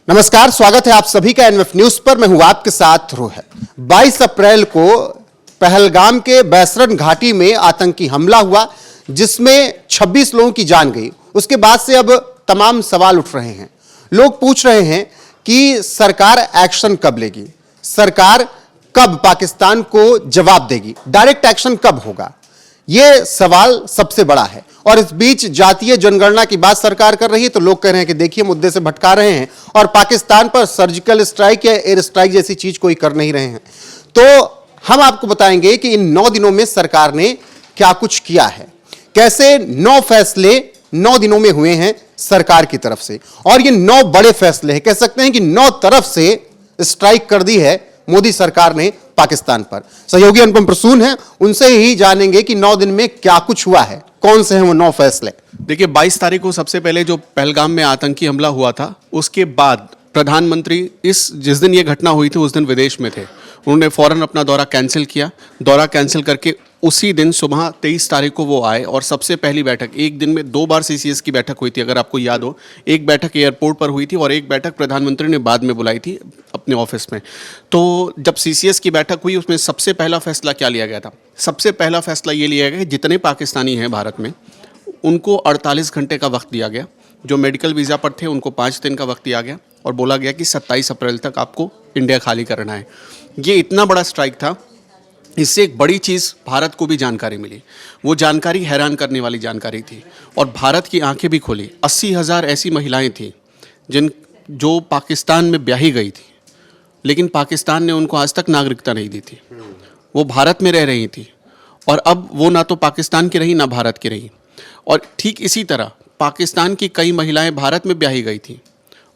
नमस्कार, स्वागत है आप सभी का एनएफ न्यूज पर। मैं हूं आपके साथ रोहित। 22 अप्रैल को पहलगाम के बैसरन घाटी में आतंकी हमला हुआ जिसमें 26 लोगों की जान गई। उसके बाद से अब तमाम सवाल उठ रहे हैं। लोग पूछ रहे हैं कि सरकार एक्शन कब लेगी, सरकार कब पाकिस्तान को जवाब देगी, डायरेक्ट एक्शन कब होगा, यह सवाल सबसे बड़ा है। और इस बीच जातीय जनगणना की बात सरकार कर रही है तो लोग कह रहे हैं कि देखिए मुद्दे से भटका रहे हैं और पाकिस्तान पर सर्जिकल स्ट्राइक या एयर स्ट्राइक जैसी चीज कोई कर नहीं रहे हैं। तो हम आपको बताएंगे कि इन 9 दिनों में सरकार ने क्या कुछ किया है, कैसे 9 फैसले 9 दिनों में हुए हैं सरकार की तरफ से। और ये 9 बड़े फैसले हैं, कह सकते हैं कि 9 तरफ से स्ट्राइक कर दी है मोदी सरकार ने पाकिस्तान पर। सहयोगी अनुपम प्रसून है, उनसे ही जानेंगे कि 9 दिन में क्या कुछ हुआ है, कौन से हैं वो 9 फैसले। देखिए 22 तारीख को सबसे पहले जो पहलगाम में आतंकी हमला हुआ था, उसके बाद प्रधानमंत्री जिस दिन ये घटना हुई थी उस दिन विदेश में थे। उन्होंने फौरन अपना दौरा कैंसिल किया। दौरा कैंसिल करके उसी दिन सुबह 23 तारीख को वो आए और सबसे पहली बैठक, एक दिन में 2 बार सीसीएस की बैठक हुई थी अगर आपको याद हो। एक बैठक एयरपोर्ट पर हुई थी और एक बैठक प्रधानमंत्री ने बाद में बुलाई थी अपने ऑफिस में। तो जब सीसीएस की बैठक हुई उसमें सबसे पहला फैसला क्या लिया गया था? सबसे पहला फैसला ये लिया गया कि जितने पाकिस्तानी हैं भारत में उनको 48 घंटे का वक्त दिया गया। जो मेडिकल वीज़ा पर थे उनको 5 दिन का वक्त दिया गया और बोला गया कि 27 अप्रैल तक आपको इंडिया खाली करना है। ये इतना बड़ा स्ट्राइक था, इससे एक बड़ी चीज़ भारत को भी जानकारी मिली। वो जानकारी हैरान करने वाली जानकारी थी और भारत की आंखें भी खोली। 80,000 ऐसी महिलाएं थी जो पाकिस्तान में ब्याही गई थी, लेकिन पाकिस्तान ने उनको आज तक नागरिकता नहीं दी थी। वो भारत में रह रही थी और अब वो ना तो पाकिस्तान की रही ना भारत की रही। और ठीक इसी तरह पाकिस्तान की कई महिलाएं भारत में ब्याही गई थी।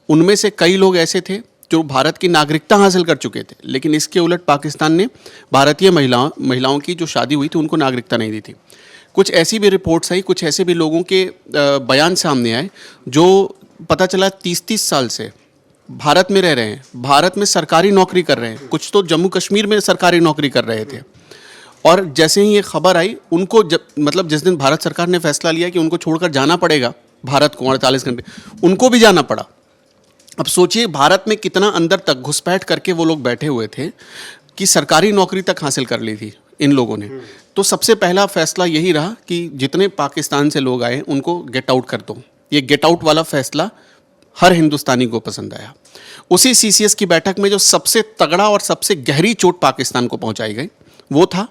उनमें से कई लोग ऐसे थे जो भारत की नागरिकता हासिल कर चुके थे, लेकिन इसके उलट पाकिस्तान ने भारतीय महिलाओं की जो शादी हुई थी उनको नागरिकता नहीं दी थी। कुछ ऐसी भी रिपोर्ट्स आई, कुछ ऐसे भी लोगों के बयान सामने आए जो पता चला 30-30 साल से भारत में रह रहे हैं, भारत में सरकारी नौकरी कर रहे हैं, कुछ तो जम्मू कश्मीर में सरकारी नौकरी कर रहे थे। और जैसे ही ये खबर आई उनको जिस दिन भारत सरकार ने फैसला लिया कि उनको छोड़कर जाना पड़ेगा भारत को 48 घंटे, उनको भी जाना पड़ा। अब सोचिए भारत में कितना अंदर तक घुसपैठ करके वो लोग बैठे हुए थे कि सरकारी नौकरी तक हासिल कर ली थी इन लोगों ने। तो सबसे पहला फैसला यही रहा कि जितने पाकिस्तान से लोग आए उनको गेट आउट कर दो। ये गेट आउट वाला फैसला हर हिंदुस्तानी को पसंद आया। उसी सीसीएस की बैठक में जो सबसे तगड़ा और सबसे गहरी चोट पाकिस्तान को पहुंचाई गई वो था,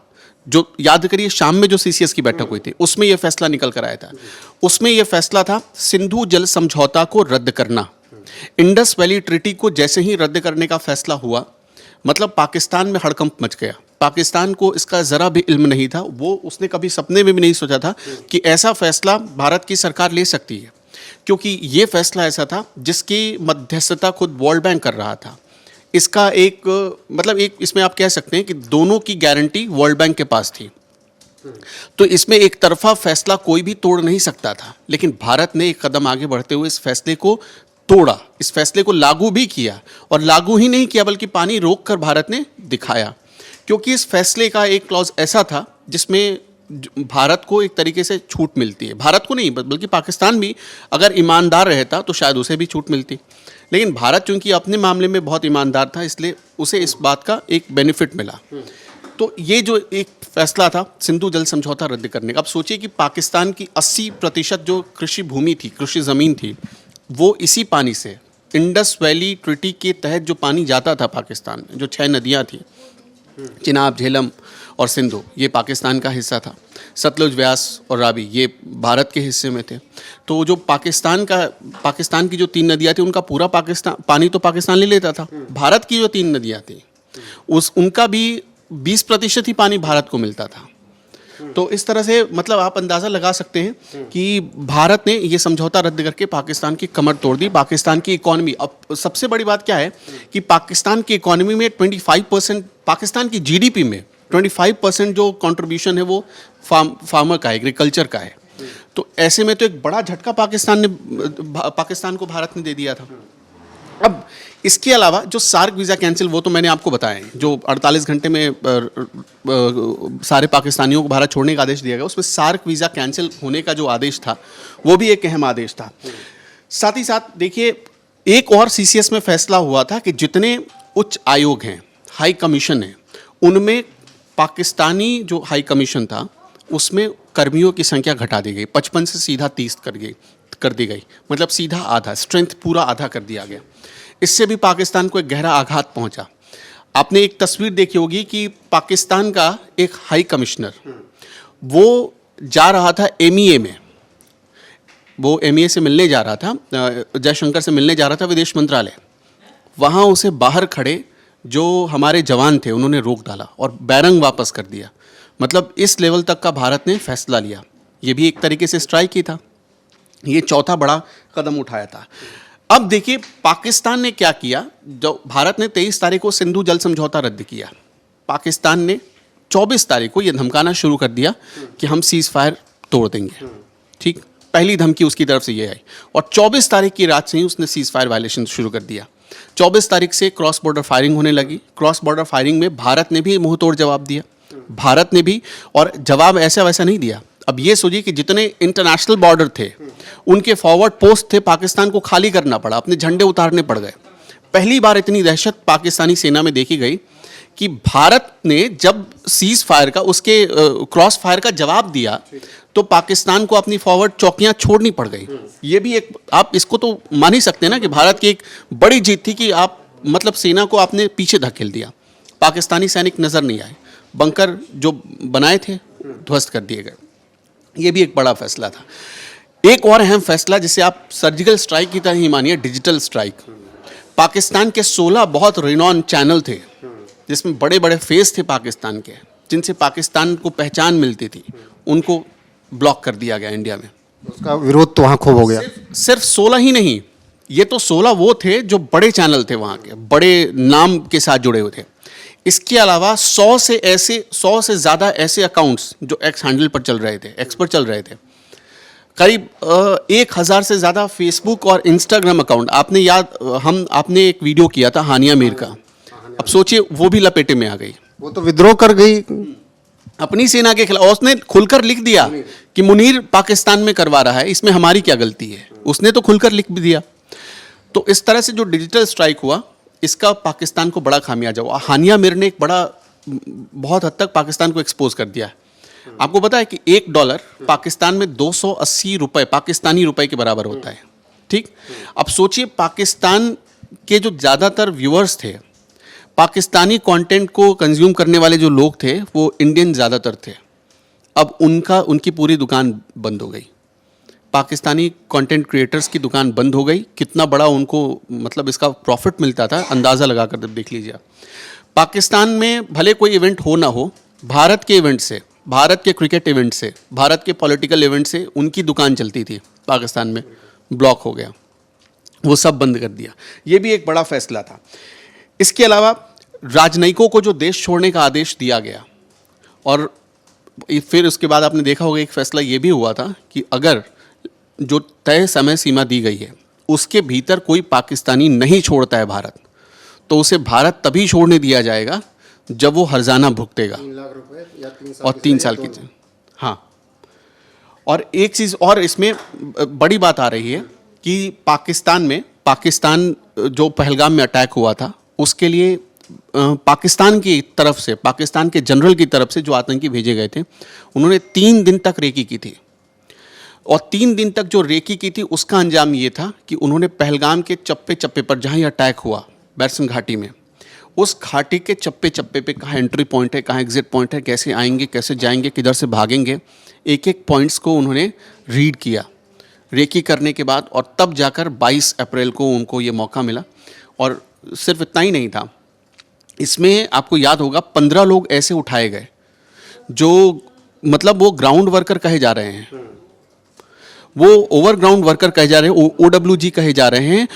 जो याद करिए शाम में जो सीसीएस की बैठक हुई थी उसमें यह फैसला निकल कर आया था। उसमें यह फैसला था सिंधु जल समझौता को रद्द करना। इंडस वैली ट्रीटी को जैसे ही रद्द करने का फैसला हुआ, मतलब पाकिस्तान में हड़कंप मच गया। पाकिस्तान को इसका ज़रा भी इल्म नहीं था, वो उसने कभी सपने में भी नहीं सोचा था कि ऐसा फैसला भारत की सरकार ले सकती है, क्योंकि ये फैसला ऐसा था जिसकी मध्यस्थता खुद वर्ल्ड बैंक कर रहा था। इसका एक इसमें आप कह सकते हैं कि दोनों की गारंटी वर्ल्ड बैंक के पास थी। तो इसमें एक तरफा फैसला कोई भी तोड़ नहीं सकता था, लेकिन भारत ने एक कदम आगे बढ़ते हुए इस फैसले को तोड़ा, इस फैसले को लागू भी किया। और लागू ही नहीं किया बल्कि पानी रोक कर भारत ने दिखाया, क्योंकि इस फैसले का एक क्लॉज ऐसा था जिसमें भारत को एक तरीके से छूट मिलती है। भारत को नहीं बल्कि पाकिस्तान भी अगर ईमानदार रहता तो शायद उसे भी छूट मिलती, लेकिन भारत चूंकि अपने मामले में बहुत ईमानदार था इसलिए उसे इस बात का एक बेनिफिट मिला। तो ये जो एक फैसला था सिंधु जल समझौता रद्द करने का, अब सोचिए कि पाकिस्तान की 80% जो कृषि भूमि थी, कृषि ज़मीन थी, वो इसी पानी से इंडस वैली ट्रीटी के तहत जो पानी जाता था पाकिस्तान में, जो 6 नदियाँ थी चिनाब, झेलम और सिंधु, ये पाकिस्तान का हिस्सा था। सतलुज, व्यास और रावी ये भारत के हिस्से में थे। तो जो पाकिस्तान की जो 3 नदियाँ थी उनका पूरा पानी तो पाकिस्तान ले लेता था। भारत की जो 3 नदियाँ थी उनका भी 20% ही पानी भारत को मिलता था। तो इस तरह से आप अंदाज़ा लगा सकते हैं कि भारत ने ये समझौता रद्द करके पाकिस्तान की कमर तोड़ दी। पाकिस्तान की इकॉनमी, अब सबसे बड़ी बात क्या है कि पाकिस्तान की इकॉनमी में 25%, पाकिस्तान की जीडीपी में 25% जो कंट्रीब्यूशन है वो फार्मर का है, एग्रीकल्चर का है। तो ऐसे में तो एक बड़ा झटका पाकिस्तान को भारत ने दे दिया था। अब इसके अलावा जो सार्क वीज़ा कैंसिल, वो तो मैंने आपको बताया है, जो 48 घंटे में सारे पाकिस्तानियों को भारत छोड़ने का आदेश दिया गया, उसमें सार्क वीज़ा कैंसिल होने का जो आदेश था वो भी एक अहम आदेश था। साथ ही साथ देखिए एक और सीसीएस में फैसला हुआ था कि जितने उच्च आयोग हैं, हाई कमीशन है, उनमें पाकिस्तानी जो हाई कमीशन था उसमें कर्मियों की संख्या घटा दी गई, 55 से सीधा 30 कर दी गई, मतलब सीधा आधा, स्ट्रेंथ पूरा आधा कर दिया गया। इससे भी पाकिस्तान को एक गहरा आघात पहुंचा। आपने एक तस्वीर देखी होगी कि पाकिस्तान का एक हाई कमिश्नर वो जा रहा था एमईए में, वो एमईए से मिलने जा रहा था, जयशंकर से मिलने जा रहा था, विदेश मंत्रालय। वहाँ उसे बाहर खड़े जो हमारे जवान थे उन्होंने रोक डाला और बैरंग वापस कर दिया। मतलब इस लेवल तक का भारत ने फैसला लिया। ये भी एक तरीके से स्ट्राइक ही था। ये चौथा बड़ा कदम उठाया था। अब देखिए पाकिस्तान ने क्या किया। जो भारत ने 23 तारीख को सिंधु जल समझौता रद्द किया, पाकिस्तान ने 24 तारीख को ये धमकाना शुरू कर दिया कि हम सीज फायर तोड़ देंगे। ठीक, पहली धमकी उसकी तरफ से ये आई और 24 तारीख की रात से ही उसने सीज फायर वायलेशन शुरू कर दिया। 24 तारीख से क्रॉस बॉर्डर फायरिंग होने लगी। क्रॉस बॉर्डर फायरिंग में भारत ने भी मुंह तोड़ जवाब दिया, भारत ने भी, और जवाब ऐसा वैसा नहीं दिया। अब ये सोचिए कि जितने इंटरनेशनल बॉर्डर थे उनके फॉरवर्ड पोस्ट थे, पाकिस्तान को खाली करना पड़ा, अपने झंडे उतारने पड़ गए। पहली बार इतनी दहशत पाकिस्तानी सेना में देखी गई कि भारत ने जब सीज फायर का, उसके क्रॉस फायर का जवाब दिया तो पाकिस्तान को अपनी फॉरवर्ड चौकियां छोड़नी पड़ गई। ये भी एक, आप इसको तो मान ही सकते हैं ना कि भारत की एक बड़ी जीत थी कि आप मतलब सेना को आपने पीछे धकेल दिया। पाकिस्तानी सैनिक नजर नहीं आए, बंकर जो बनाए थे ध्वस्त कर दिए गए। ये भी एक बड़ा फैसला था। एक और अहम फैसला जिसे आप सर्जिकल स्ट्राइक की तरह ही मानिए, डिजिटल स्ट्राइक। पाकिस्तान के 16 बहुत रिनॉन चैनल थे जिसमें बड़े बड़े फेस थे पाकिस्तान के, जिनसे पाकिस्तान को पहचान मिलती थी, उनको ब्लॉक कर दिया गया इंडिया में। उसका विरोध तो वहाँ खूब हो गया। सिर्फ 16 ही नहीं, ये तो 16 वो थे जो बड़े चैनल थे, वहाँ के बड़े नाम के साथ जुड़े हुए थे। इसके अलावा 100 से ज़्यादा ऐसे अकाउंट्स जो एक्स हैंडल पर चल रहे थे, एक्स पर चल रहे थे। करीब 1000 से ज़्यादा फेसबुक और इंस्टाग्राम अकाउंट। आपने एक वीडियो किया था हानिया मीर का, अब सोचिए वो भी लपेटे में आ गई। वो तो विद्रोह कर गई अपनी सेना के खिलाफ। उसने खुलकर लिख दिया कि मुनीर पाकिस्तान में करवा रहा है, इसमें हमारी क्या गलती है। उसने तो खुलकर लिख भी दिया। तो इस तरह से जो डिजिटल स्ट्राइक हुआ, इसका पाकिस्तान को बड़ा खामियाजा हुआ। हानिया मीर ने एक बड़ा, बहुत हद तक पाकिस्तान को एक्सपोज कर दिया। आपको पता है कि $1 पाकिस्तान में 280 रुपए पाकिस्तानी रुपए के बराबर होता है। ठीक, अब सोचिए पाकिस्तान के जो ज़्यादातर व्यूअर्स थे, पाकिस्तानी कंटेंट को कंज्यूम करने वाले जो लोग थे वो इंडियन ज़्यादातर थे। अब उनकी पूरी दुकान बंद हो गई। पाकिस्तानी कंटेंट क्रिएटर्स की दुकान बंद हो गई। कितना बड़ा उनको मतलब इसका प्रॉफिट मिलता था, अंदाज़ा लगा कर देख लीजिए। पाकिस्तान में भले कोई इवेंट हो ना हो, भारत के इवेंट से, भारत के क्रिकेट इवेंट से, भारत के पॉलिटिकल इवेंट से उनकी दुकान चलती थी, पाकिस्तान में ब्लॉक हो गया, वो सब बंद कर दिया। ये भी एक बड़ा फैसला था। इसके अलावा राजनयिकों को जो देश छोड़ने का आदेश दिया गया, और फिर उसके बाद आपने देखा होगा एक फैसला ये भी हुआ था कि अगर जो तय समय सीमा दी गई है उसके भीतर कोई पाकिस्तानी नहीं छोड़ता है भारत, तो उसे भारत तभी छोड़ने दिया जाएगा जब वो हर्जाना भुगतेगा, 3 लाख रुपए या 3 साल और 3 साल की। हाँ, और एक चीज़ और इसमें बड़ी बात आ रही है कि पाकिस्तान जो पहलगाम में अटैक हुआ था उसके लिए पाकिस्तान की तरफ से, पाकिस्तान के जनरल की तरफ से जो आतंकी भेजे गए थे, उन्होंने 3 दिन तक रेकी की थी। और 3 दिन तक जो रेकी की थी उसका अंजाम ये था कि उन्होंने पहलगाम के चप्पे चप्पे पर, जहाँ ये अटैक हुआ बैरसन घाटी में, उस घाटी के चप्पे चप्पे पे कहाँ एंट्री पॉइंट है, कहाँ एग्जिट पॉइंट है, कैसे आएंगे, कैसे जाएंगे, किधर से भागेंगे, एक एक पॉइंट्स को उन्होंने रीड किया रेकी करने के बाद। और तब जाकर 22 अप्रैल को उनको ये मौका मिला। और सिर्फ इतना ही नहीं था, इसमें आपको याद होगा 15 लोग ऐसे उठाए गए जो मतलब वो ग्राउंड वर्कर कहे जा रहे हैं, वो ओवरग्राउंड वर्कर कहे जा रहे हैं, OWG कहे जा रहे हैं,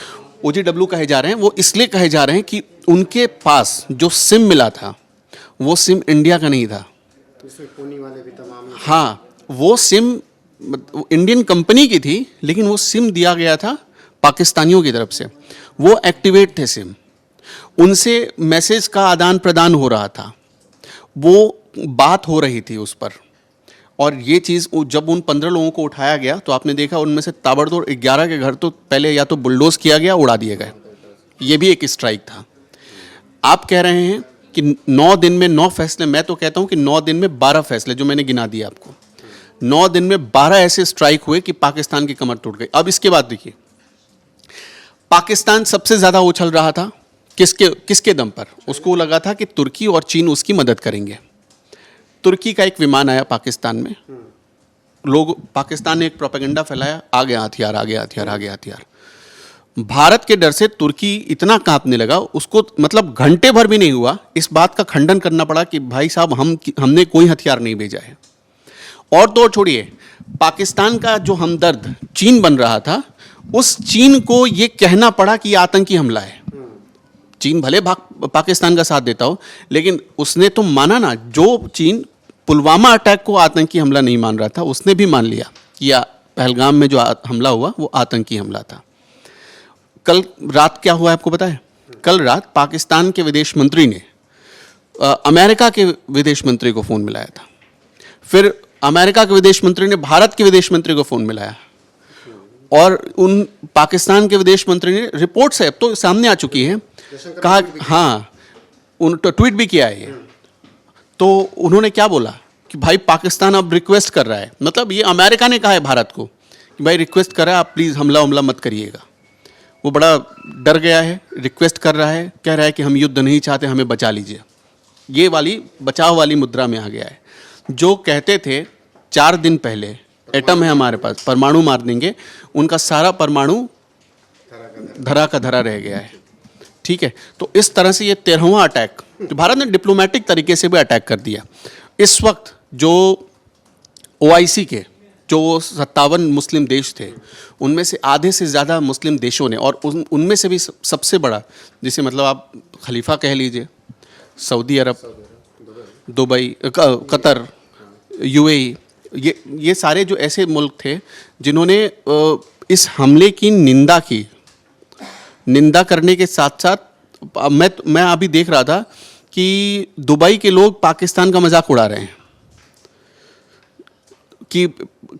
OGW कहे जा रहे हैं। वो इसलिए कहे जा रहे हैं कि उनके पास जो सिम मिला था वो सिम इंडिया का नहीं था। वाले भी तमाम, हाँ, वो सिम इंडियन कंपनी की थी, लेकिन वो सिम दिया गया था पाकिस्तानियों की तरफ से। वो एक्टिवेट थे सिम, उनसे मैसेज का आदान प्रदान हो रहा था, वो बात हो रही थी उस पर, और ये चीज़ जब उन 15 लोगों को उठाया गया तो आपने देखा उनमें से ताबड़तोड़ 11 के घर तो पहले या तो बुलडोज किया गया, उड़ा दिए गए। ये भी एक स्ट्राइक था। आप कह रहे हैं कि 9 दिन में 9 फैसले, मैं तो कहता हूं कि 9 दिन में 12 फैसले जो मैंने गिना दिए आपको, 9 दिन में 12 ऐसे स्ट्राइक हुए कि पाकिस्तान की कमर टूट गई। अब इसके बाद देखिए, पाकिस्तान सबसे ज़्यादा उछल रहा था किसके दम पर? उसको लगा था कि तुर्की और चीन उसकी मदद करेंगे। तुर्की का एक विमान आया पाकिस्तान में, पाकिस्तान ने एक प्रोपेगेंडा फैलाया, आ गया हथियार, आ गया हथियार, आ गया हथियार। भारत के डर से तुर्की इतना कांपने लगा, उसको मतलब घंटे भर भी नहीं हुआ, इस बात का खंडन करना पड़ा कि भाई साहब हमने कोई हथियार नहीं भेजा है। और तो छोड़िए, पाकिस्तान का जो हमदर्द चीन बन रहा था, उस चीन को यह कहना पड़ा कि यह आतंकी हमला है। चीन भले पाकिस्तान का साथ देता हो, लेकिन उसने तो माना ना। जो चीन पुलवामा अटैक को आतंकी हमला नहीं मान रहा था, उसने भी मान लिया कि पहलगाम में जो हमला हुआ वो आतंकी हमला था। कल रात क्या हुआ आपको पता है? कल रात पाकिस्तान के विदेश मंत्री ने अमेरिका के विदेश मंत्री को फ़ोन मिलाया था। फिर अमेरिका के विदेश मंत्री ने भारत के विदेश मंत्री को फ़ोन मिलाया, और उन पाकिस्तान के विदेश मंत्री ने, रिपोर्ट्स है अब तो सामने आ चुकी है, कहा हाँ, तो ट्वीट भी किया है ये। तो उन्होंने क्या बोला कि भाई पाकिस्तान अब रिक्वेस्ट कर रहा है, मतलब ये अमेरिका ने कहा है भारत को कि भाई रिक्वेस्ट कर रहा है, आप प्लीज़ हमला मत करिएगा। वो बड़ा डर गया है, रिक्वेस्ट कर रहा है, कह रहा है कि हम युद्ध नहीं चाहते, हमें बचा लीजिए। ये वाली बचाव वाली मुद्रा में आ गया है। जो कहते थे 4 दिन पहले एटम है हमारे पास, परमाणु मार देंगे, उनका सारा परमाणु धरा का धरा रह गया है। ठीक है, तो इस तरह से ये 13वां अटैक, भारत ने डिप्लोमेटिक तरीके से भी अटैक कर दिया। इस वक्त जो OIC के जो 57 मुस्लिम देश थे, उनमें से आधे से ज़्यादा मुस्लिम देशों ने, और उनमें से भी सबसे बड़ा, जिसे मतलब आप खलीफा कह लीजिए, सऊदी अरब, दुबई, कतर, UAE, ये सारे जो ऐसे मुल्क थे जिन्होंने इस हमले की निंदा करने के साथ साथ, मैं अभी देख रहा था कि दुबई के लोग पाकिस्तान का मजाक उड़ा रहे हैं कि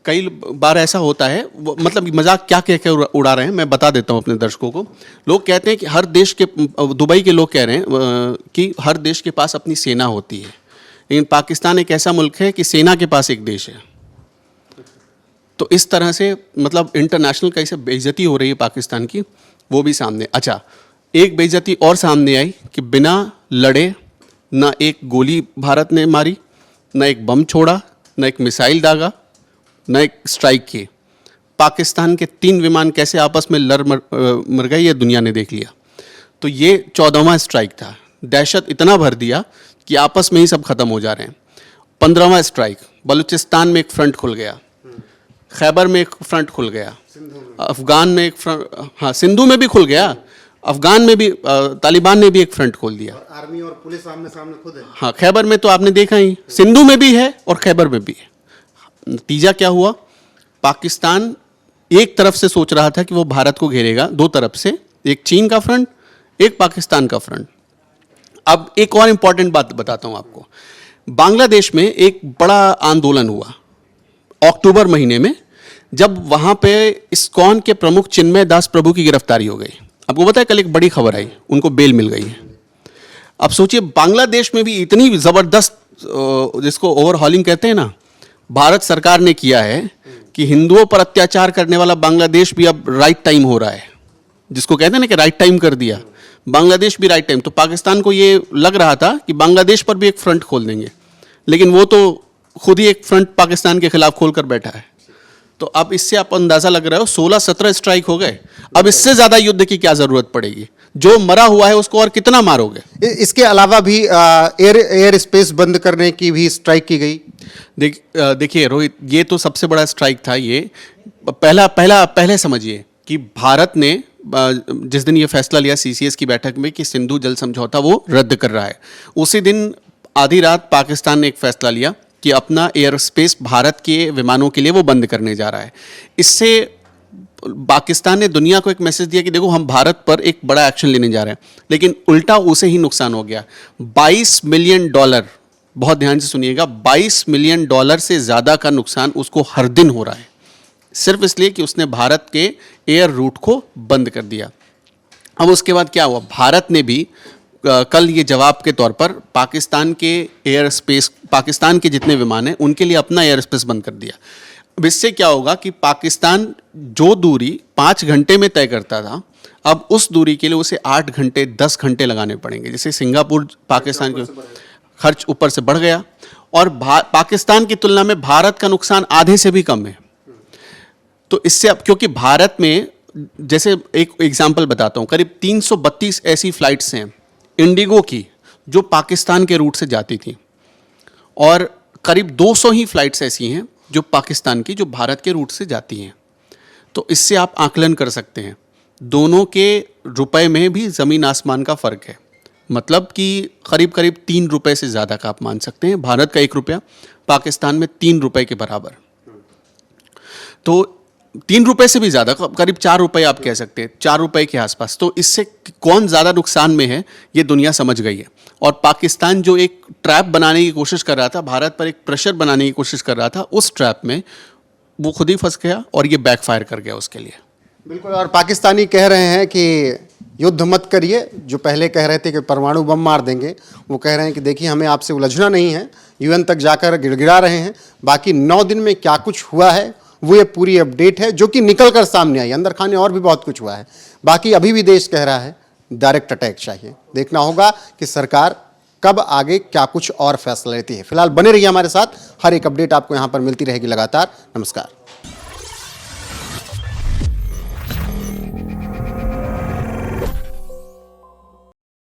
कई बार ऐसा होता है, मतलब मजाक क्या कह के उड़ा रहे हैं, मैं बता देता हूं अपने दर्शकों को। लोग कहते हैं कि हर देश के, दुबई के लोग कह रहे हैं कि हर देश के पास अपनी सेना होती है, लेकिन पाकिस्तान एक ऐसा मुल्क है कि सेना के पास एक देश है। तो इस तरह से मतलब इंटरनेशनल कैसे बेइज्जती हो रही है पाकिस्तान की, वो भी सामने। अच्छा, एक बेइज्जती और सामने आई कि बिना लड़े ना एक गोली भारत ने मारी, ना एक बम छोड़ा, ना एक मिसाइल दागा, ना एक स्ट्राइक की। पाकिस्तान के 3 विमान कैसे आपस में लड़ मर गए, ये दुनिया ने देख लिया। तो ये 14वां स्ट्राइक था। दहशत इतना भर दिया कि आपस में ही सब खत्म हो जा रहे हैं। 15वां स्ट्राइक, बलूचिस्तान में एक फ्रंट खुल गया, खैबर में एक फ्रंट खुल गया, अफगान में एक फ्रंट, हाँ सिंधु में भी खुल गया, अफगान में भी तालिबान ने भी एक फ्रंट खोल दिया। आर्मी और पुलिस आमने सामने खुद है। हाँ, खैबर में तो आपने देखा ही, सिंधु में भी है और खैबर में भी है। नतीजा क्या हुआ? पाकिस्तान एक तरफ से सोच रहा था कि वो भारत को घेरेगा, 2 तरफ से, एक चीन का फ्रंट, एक पाकिस्तान का फ्रंट। अब एक और इंपॉर्टेंट बात बताता हूं आपको। बांग्लादेश में एक बड़ा आंदोलन हुआ अक्टूबर महीने में, जब वहां पे इस्कॉन के प्रमुख चिन्मय दास प्रभु की गिरफ्तारी हो गई। आपको पता है कल एक बड़ी खबर आई, उनको बेल मिल गई है। अब सोचिए, बांग्लादेश में भी इतनी जबरदस्त, जिसको ओवरहॉलिंग कहते हैं ना, भारत सरकार ने किया है कि हिंदुओं पर अत्याचार करने वाला बांग्लादेश भी अब राइट टाइम हो रहा है, जिसको कहते हैं ना कि राइट टाइम कर दिया, बांग्लादेश भी राइट टाइम। तो पाकिस्तान को ये लग रहा था कि बांग्लादेश पर भी एक फ्रंट खोल देंगे, लेकिन वो तो खुद ही एक फ्रंट पाकिस्तान के खिलाफ खोलकर बैठा है। तो अब इससे आप अंदाजा लग रहा हो, 16-17 स्ट्राइक हो गए। अब इससे ज्यादा युद्ध की क्या जरूरत पड़ेगी? जो मरा हुआ है उसको और कितना मारोगे? इसके अलावा भी एयर स्पेस बंद करने की भी स्ट्राइक की गई। देखिए रोहित, ये तो सबसे बड़ा स्ट्राइक था। ये पहले समझिए कि भारत ने जिस दिन ये फैसला लिया CCS की बैठक में कि सिंधु जल समझौता वो रद्द कर रहा है, उसी दिन आधी रात पाकिस्तान ने एक फैसला लिया कि अपना एयर स्पेस भारत के विमानों के लिए वो बंद करने जा रहा है। इससे पाकिस्तान ने दुनिया को एक मैसेज दिया कि देखो हम भारत पर एक बड़ा एक्शन लेने जा रहे हैं, लेकिन उल्टा उसे ही नुकसान हो गया। $22 मिलियन बहुत ध्यान से सुनिएगा, $22 मिलियन से ज़्यादा का नुकसान उसको हर दिन हो रहा है, सिर्फ इसलिए कि उसने भारत के एयर रूट को बंद कर दिया। अब उसके बाद क्या हुआ, भारत ने भी कल ये जवाब के तौर पर पाकिस्तान के एयर स्पेस, पाकिस्तान के जितने विमान हैं उनके लिए अपना एयर स्पेस बंद कर दिया। अब इससे क्या होगा कि पाकिस्तान जो दूरी 5 घंटे में तय करता था, अब उस दूरी के लिए उसे 8 घंटे 10 घंटे लगाने पड़ेंगे। जैसे सिंगापुर पाकिस्तान के खर्च ऊपर से बढ़ गया, और पाकिस्तान की तुलना में भारत का नुकसान आधे से भी कम है। तो इससे अब, क्योंकि भारत में, जैसे एक एग्जांपल बताता हूँ, करीब 332 ऐसी फ्लाइट्स हैं इंडिगो की जो पाकिस्तान के रूट से जाती थी, और करीब 200 ही फ्लाइट्स ऐसी हैं जो पाकिस्तान की जो भारत के रूट से जाती हैं। तो इससे आप आकलन कर सकते हैं, दोनों के रुपए में भी ज़मीन आसमान का फ़र्क है। मतलब कि करीब करीब 3 रुपये से ज़्यादा का आप मान सकते हैं। भारत का 1 रुपया पाकिस्तान में 3 रुपये के बराबर, तो 3 रुपये से भी ज़्यादा, करीब 4 रुपये आप कह सकते हैं, 4 रुपये के आसपास। तो इससे कौन ज़्यादा नुकसान में है ये दुनिया समझ गई है। और पाकिस्तान जो एक ट्रैप बनाने की कोशिश कर रहा था, भारत पर एक प्रेशर बनाने की कोशिश कर रहा था, उस ट्रैप में वो खुद ही फंस गया और ये बैकफायर कर गया उसके लिए। बिल्कुल। और पाकिस्तानी कह रहे हैं कि युद्ध मत करिए, जो पहले कह रहे थे कि परमाणु बम मार देंगे, वो कह रहे हैं कि देखिए हमें आपसे उलझना नहीं है, यूएन तक जाकर गिड़गिड़ा रहे हैं। बाकी 9 दिन में क्या कुछ हुआ है वो ये पूरी अपडेट है जो कि निकल कर सामने आई। अंदर खाने और भी बहुत कुछ हुआ है। बाकी अभी भी देश कह रहा है डायरेक्ट अटैक चाहिए। देखना होगा कि सरकार कब आगे क्या कुछ और फैसला लेती है। फिलहाल बने रहिए हमारे साथ, हर एक अपडेट आपको यहाँ पर मिलती रहेगी लगातार। नमस्कार।